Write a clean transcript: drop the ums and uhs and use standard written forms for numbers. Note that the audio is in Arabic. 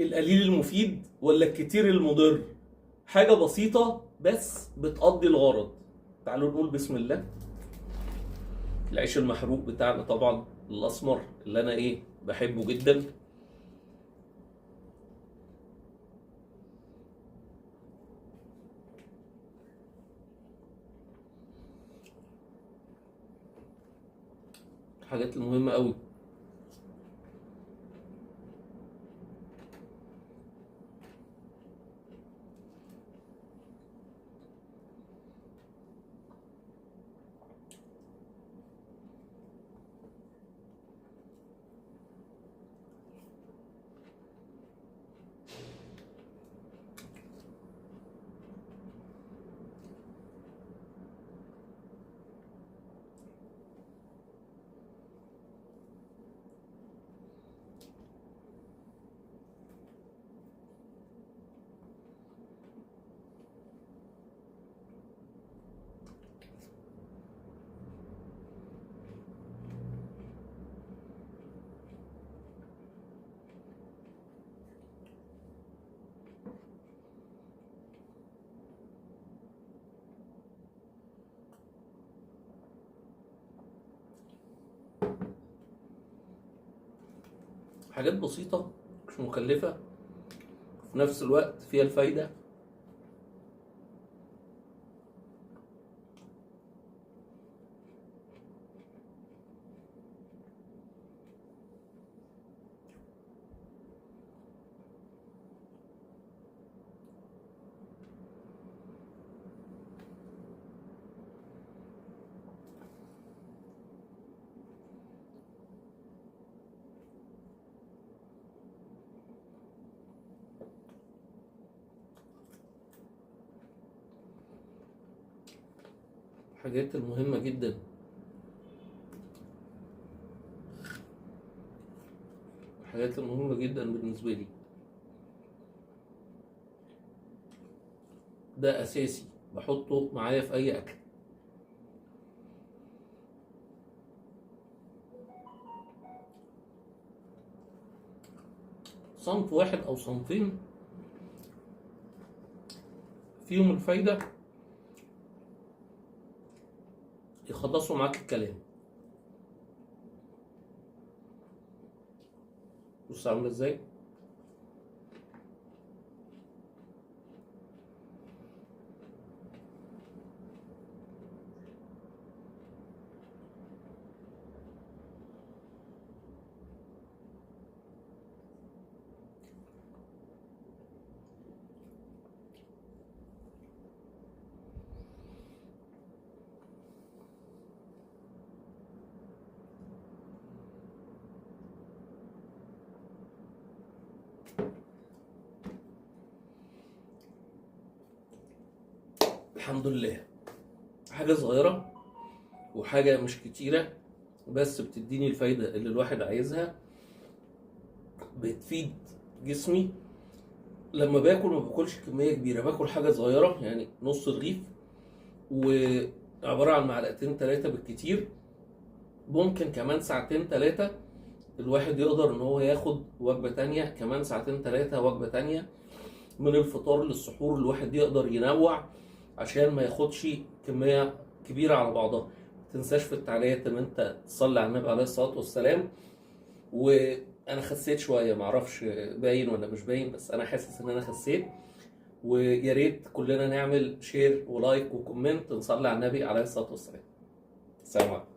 القليل المفيد ولا الكتير المضر؟ حاجة بسيطة بس بتقضي الغرض. تعالوا نقول بسم الله. العيش المحروق بتاعنا طبعا الأسمر اللي أنا بحبه جدا. الحاجات المهمة قوي. حاجات بسيطة مش مكلفة وفي نفس الوقت فيها الفايدة. الحاجات المهمة جدا. الحاجات المهمة جدا بالنسبة لي. ده أساسي بحطه معايا في أي أكل. صنف واحد أو صنفين فيهم الفايدة يخلصوا معاك الكلام. بص عاملة ازاي؟ الحمد لله. حاجة صغيرة وحاجة مش كتيرة بس بتديني الفايدة اللي الواحد عايزها. بتفيد جسمي. لما باكل ما باكلش كمية كبيرة، باكل حاجة صغيرة يعني نص رغيف وعبارة عن معلقتين 3 بالكتير. ممكن كمان ساعتين 3 الواحد يقدر ان هو ياخد وجبة تانية، كمان ساعتين 3 وجبة تانية. من الفطار للسحور الواحد يقدر ينوع عشان ما ياخدش كمية كبيرة على بعضها. متنساش في التعليقات ان انت تصلي على النبي عليه الصلاة والسلام. وانا خسيت شوية، معرفش باين ولا مش باين، بس انا حاسس ان انا خسيت. ويا ريت كلنا نعمل شير ولايك وكومنت نصلي على النبي عليه الصلاة والسلام. السلام عليكم.